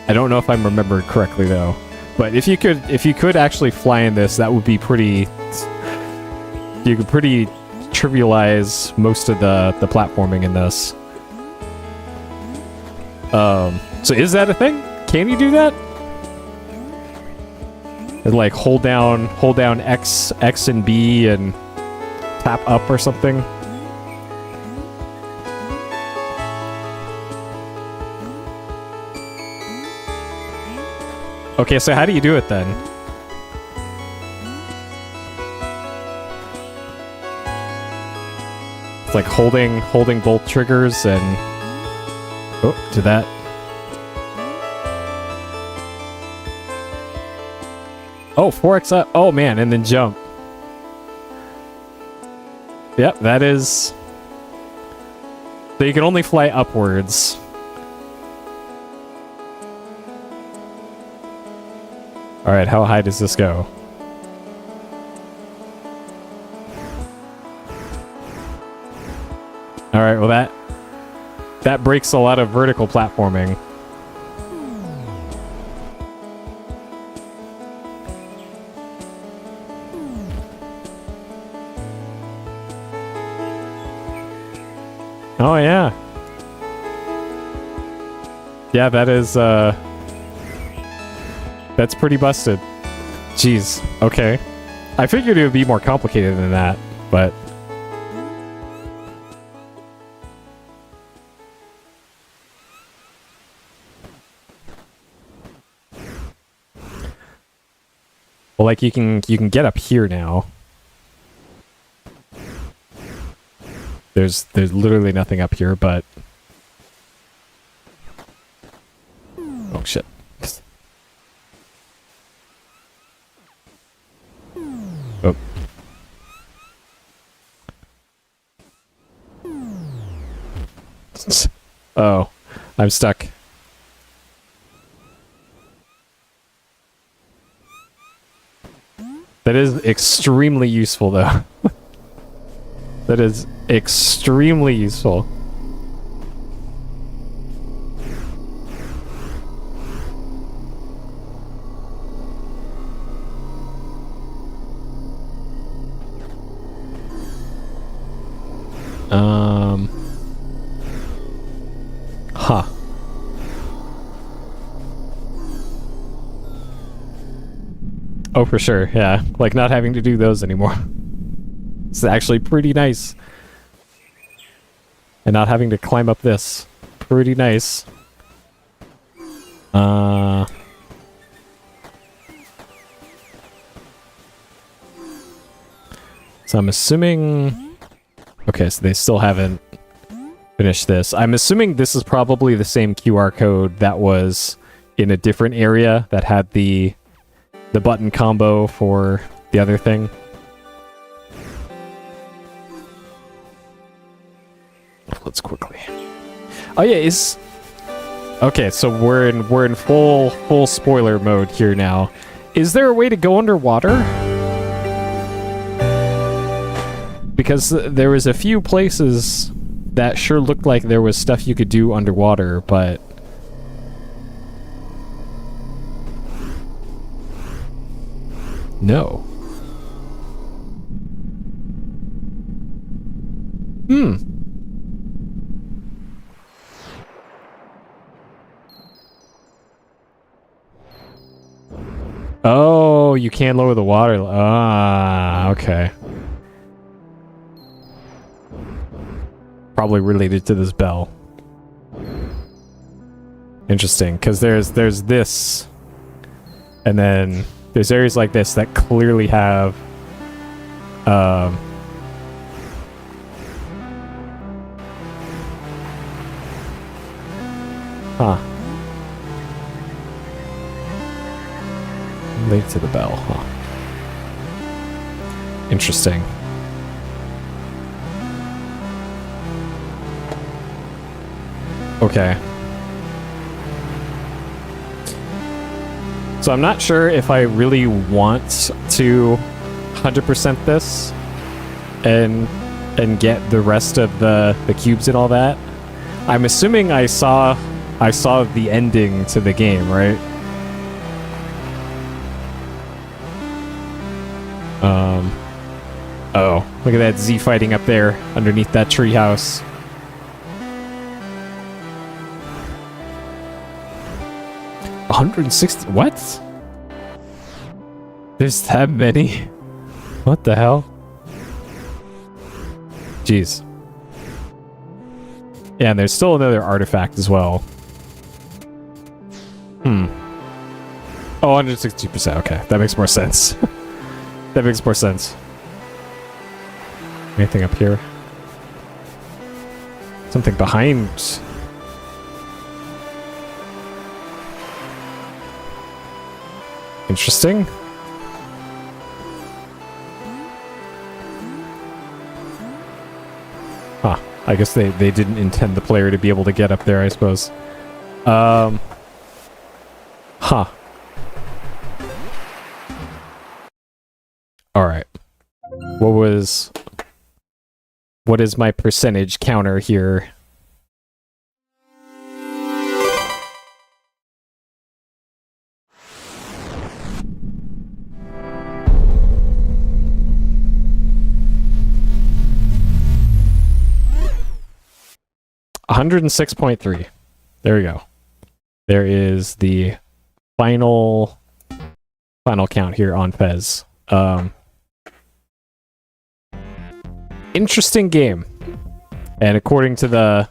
don't know if I'm remembering correctly though. But if you could actually fly in this, that would be pretty. You could pretty trivialize most of the platforming in this. So is that a thing? Can you do that? Like hold down X and B and tap up or something. Okay, so how do you do it then? It's like holding both triggers and to that. Oh, 4x up. Oh man, and then jump. Yep, that is. So you can only fly upwards. All right, how high does this go? All right, well that breaks a lot of vertical platforming. Oh yeah. Yeah, that is that's pretty busted. Jeez. Okay. I figured it would be more complicated than that, but well, like you can get up here now. There's literally nothing up here, but oh shit. Oh. Oh, I'm stuck. That is extremely useful, though. That is extremely useful. Huh. Oh, for sure, yeah. Like, not having to do those anymore. It's actually pretty nice. And not having to climb up this. Pretty nice. So I'm assuming... Okay, so they still haven't finished this. I'm assuming this is probably the same QR code that was in a different area that had the button combo for the other thing. Let's quickly. Oh yeah, is okay. So we're in full spoiler mode here now. Is there a way to go underwater? Because there was a few places that sure looked like there was stuff you could do underwater, but no. Oh, you can lower the water. Ah, okay. Probably related to this bell. Interesting, because there's this, and then there's areas like this that clearly have huh. Related to the bell, huh. Interesting. Okay. So I'm not sure if I really want to 100% this and get the rest of the cubes and all that. I'm assuming I saw the ending to the game, right? Oh, look at that Z fighting up there underneath that treehouse. $160. What? There's that many? What the hell? Jeez. Yeah, and there's still another artifact as well. Oh, 160%. Okay, that makes more sense. That makes more sense. Anything up here? Something behind. Interesting. Huh. I guess they didn't intend the player to be able to get up there, I suppose. Huh. Alright. What is my percentage counter here? 106.3. There we go. There is the final count here on Fez. Interesting game. And according to the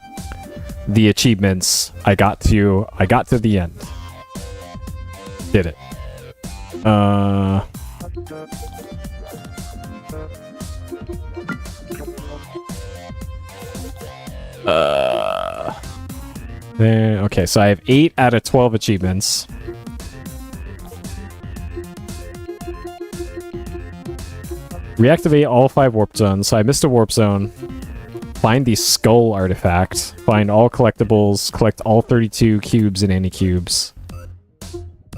achievements, I got to the end. Did it. There, okay, so I have 8 out of 12 achievements. Reactivate all 5 warp zones. So I missed a warp zone. Find the skull artifact. Find all collectibles. Collect all 32 cubes and anti-cubes.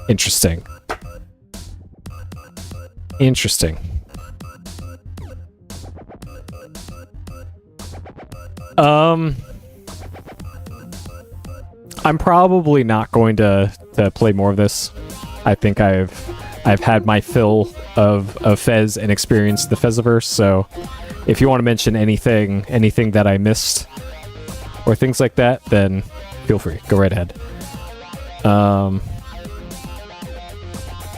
Interesting. Interesting. I'm probably not going to play more of this. I think I've had my fill of Fez and experienced the Feziverse, so if you want to mention anything that I missed or things like that, then feel free. Go right ahead.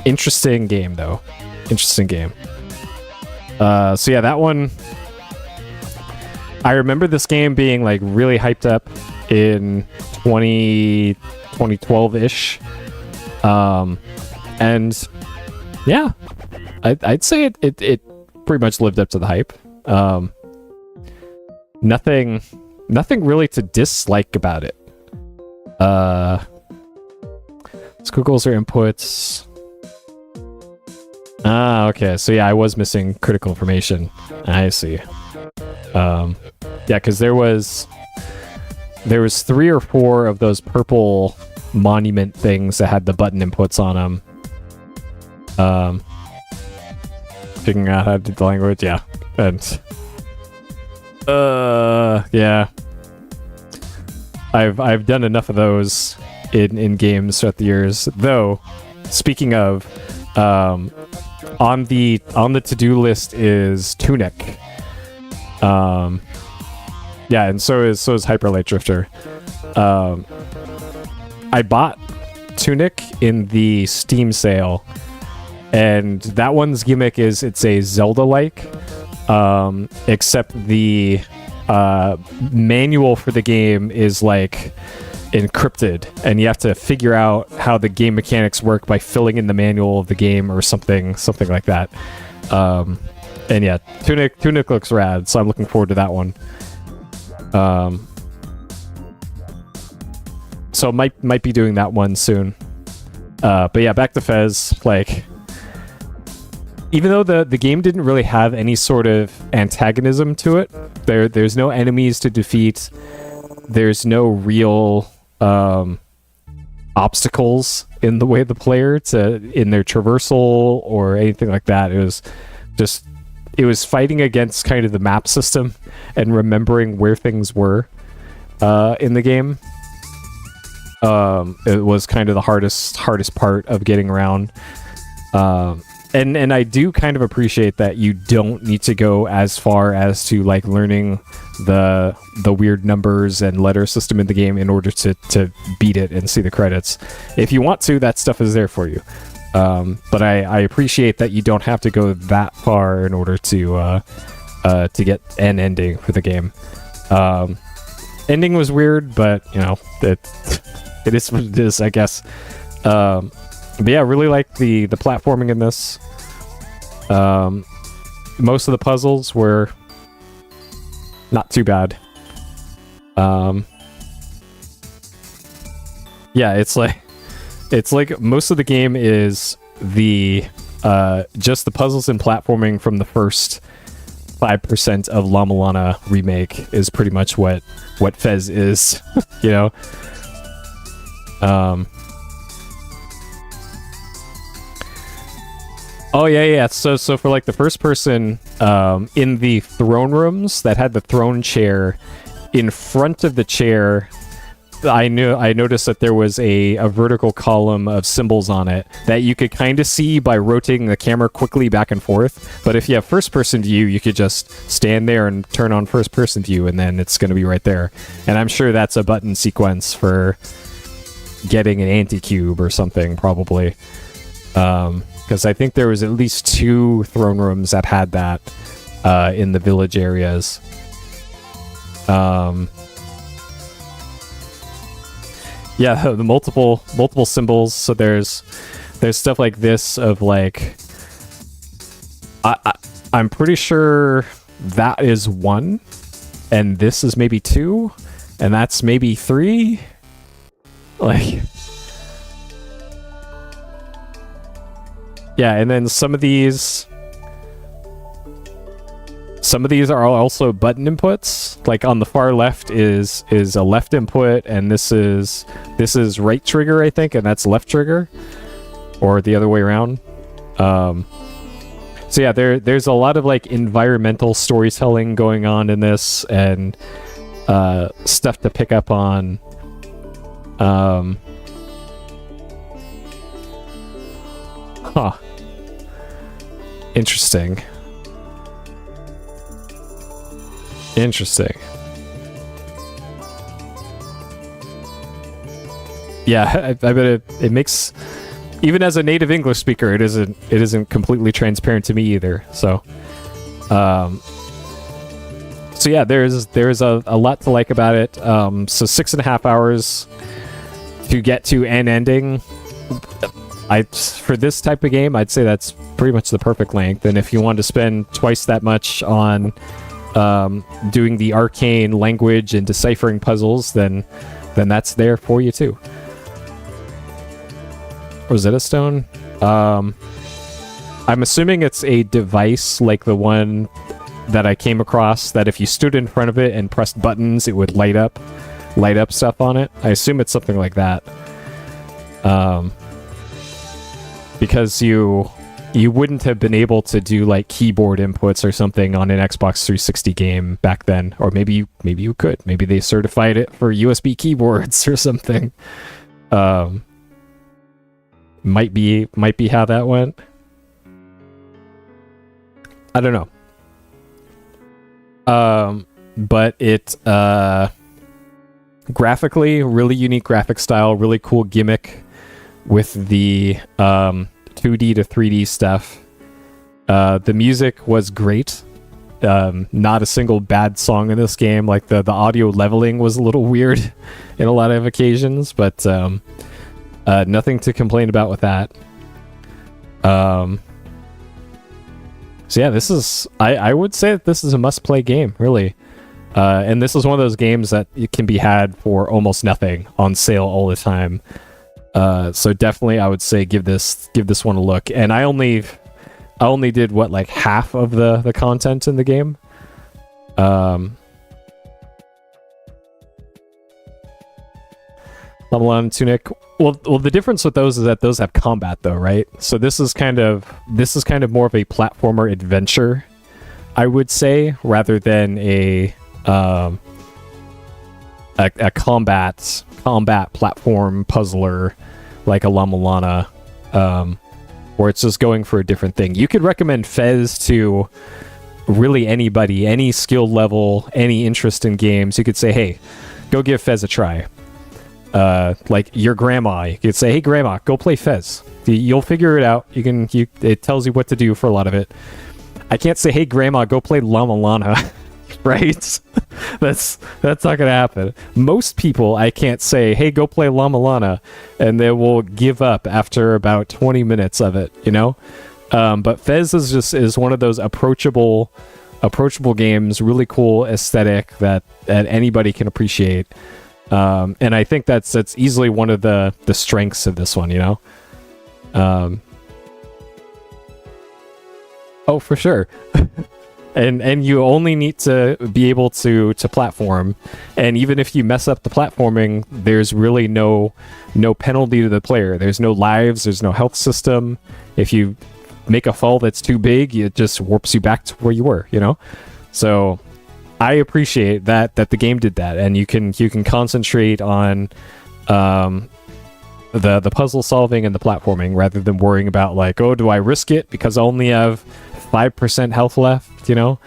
Interesting game, though. Interesting game. So yeah, that one... I remember this game being like really hyped up in 2012-ish. And yeah, I'd say it pretty much lived up to the hype. Nothing really to dislike about it. Squiggles are inputs. Ah, okay. So yeah, I was missing critical information. I see. Yeah, because there was 3 or 4 of those purple monument things that had the button inputs on them. Figuring out how to do the language, yeah. And yeah. I've done enough of those in games throughout the years. Though, speaking of, on the to-do list is Tunic. Yeah, and so is Hyper Light Drifter. I bought Tunic in the Steam sale, and that one's gimmick is it's a Zelda-like, except the manual for the game is like encrypted, and you have to figure out how the game mechanics work by filling in the manual of the game or something like that. And yeah, Tunic looks rad, so I'm looking forward to that one. So might be doing that one soon. But yeah, back to Fez. Like, even though the game didn't really have any sort of antagonism to it, there's no enemies to defeat. There's no real obstacles in the way of the player in their traversal or anything like that. It was fighting against kind of the map system and remembering where things were in the game. It was kind of the hardest part of getting around. And I do kind of appreciate that you don't need to go as far as to like learning the weird numbers and letter system in the game in order to beat it and see the credits. If you want to, that stuff is there for you. But I appreciate that you don't have to go that far in order to get an ending for the game. Ending was weird, but you know it is what it is, I guess. But yeah, I really like the platforming in this. Most of the puzzles were not too bad. Yeah, it's like most of the game is the just the puzzles and platforming from the first 5% of La Milana remake is pretty much what Fez is, you know. Oh yeah. So for like the first person, in the throne rooms that had the throne chair, in front of the chair I noticed that there was a vertical column of symbols on it that you could kind of see by rotating the camera quickly back and forth. But if you have first-person view, you could just stand there and turn on first-person view, and then it's going to be right there. And I'm sure that's a button sequence for getting an anti-cube or something, probably. Because I think there was at least 2 throne rooms that had that in the village areas. Yeah, the multiple symbols. So there's stuff like this of like I'm pretty sure that is 1, and this is maybe 2, and that's maybe 3. Like, yeah, and then some of these are also button inputs. Like on the far left is a left input, and this is right trigger, I think, and that's left trigger, or the other way around. So yeah, there's a lot of like environmental storytelling going on in this, and stuff to pick up on. Huh. Interesting. Yeah, I bet it makes, even as a native English speaker, it isn't completely transparent to me either. So yeah, there's a lot to like about it. So 6.5 hours to get to an ending. For this type of game, I'd say that's pretty much the perfect length. And if you want to spend twice that much on doing the arcane language and deciphering puzzles, then that's there for you too. Rosetta Stone? I'm assuming it's a device like the one that I came across, that if you stood in front of it and pressed buttons, it would light up stuff on it. I assume it's something like that. Because you wouldn't have been able to do like keyboard inputs or something on an Xbox 360 game back then, or maybe you could. Maybe they certified it for USB keyboards or something. Might be how that went. I don't know. But it graphically, really unique graphic style, really cool gimmick with the 2D to 3D stuff. The music was great. Not a single bad song in this game. Like the audio leveling was a little weird in a lot of occasions, but nothing to complain about with that. So yeah, this is, I would say that this is a must-play game, really. And this is one of those games that it can be had for almost nothing on sale all the time. So definitely, I would say give this one a look. And I only did what, like half of the content in the game. Level Tunic. Well, the difference with those is that those have combat, though, right? So this is kind of more of a platformer adventure, I would say, rather than a combat platform puzzler like a Lama, where it's just going for a different thing. You could recommend Fez to really anybody, any skill level, any interest in games. You could say, hey, go give Fez a try. Like your grandma, you could say, hey grandma, go play Fez. You'll figure it out. It tells you what to do for a lot of it. I can't say, hey grandma, go play Lama, right? That's not gonna happen. Most people, I can't say, hey, go play Lama, and they will give up after about 20 minutes of it, you know? But Fez is one of those approachable games, really cool aesthetic that anybody can appreciate. And I think that's easily one of the strengths of this one, you know? Oh, for sure. And you only need to be able to platform, and even if you mess up the platforming, there's really no penalty to the player. There's no lives, there's no health system. If you make a fall that's too big, it just warps you back to where you were, you know? So I appreciate that the game did that, and you can concentrate on the puzzle solving and the platforming rather than worrying about like, oh, do I risk it because I only have 5% health left, you know?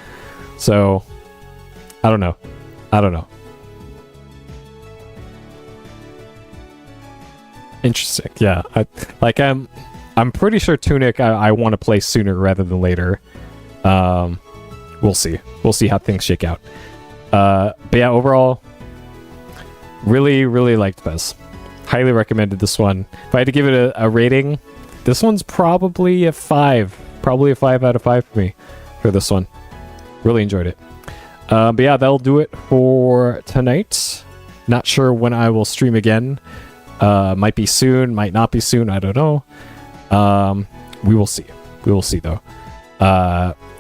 So I don't know. Interesting. Yeah. I'm pretty sure Tunic I want to play sooner rather than later. We'll see. We'll see how things shake out. But yeah, overall, really, really liked this. Highly recommended this one. If I had to give it a rating, this one's probably a 5. Probably a 5 out of 5 for me for this one. Really enjoyed it. But yeah, that'll do it for tonight. Not sure when I will stream again. Might be soon, might not be soon. I don't know. We will see. We will see though.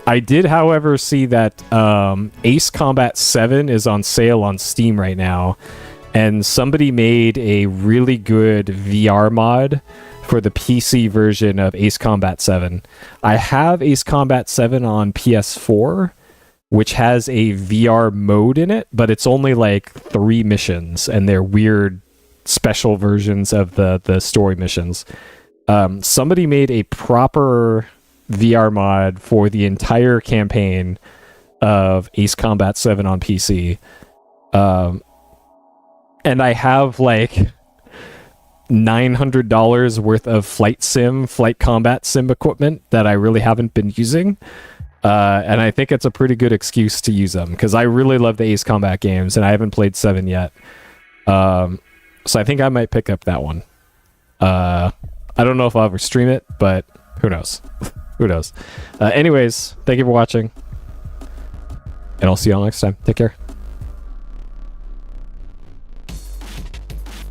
I did, however, see that Ace Combat 7 is on sale on Steam right now, and somebody made a really good VR mod for the PC version of Ace Combat 7. I have Ace Combat 7 on PS4, which has a VR mode in it, but it's only like 3 missions, and they're weird special versions of the story missions. Somebody made a proper VR mod for the entire campaign of Ace Combat 7 on PC. And I have like $900 worth of flight combat sim equipment that I really haven't been using. And I think it's a pretty good excuse to use them because I really love the Ace Combat games and I haven't played 7 yet. So I think I might pick up that one. I don't know if I'll ever stream it, but who knows? Who knows? Anyways, thank you for watching. And I'll see you all next time. Take care.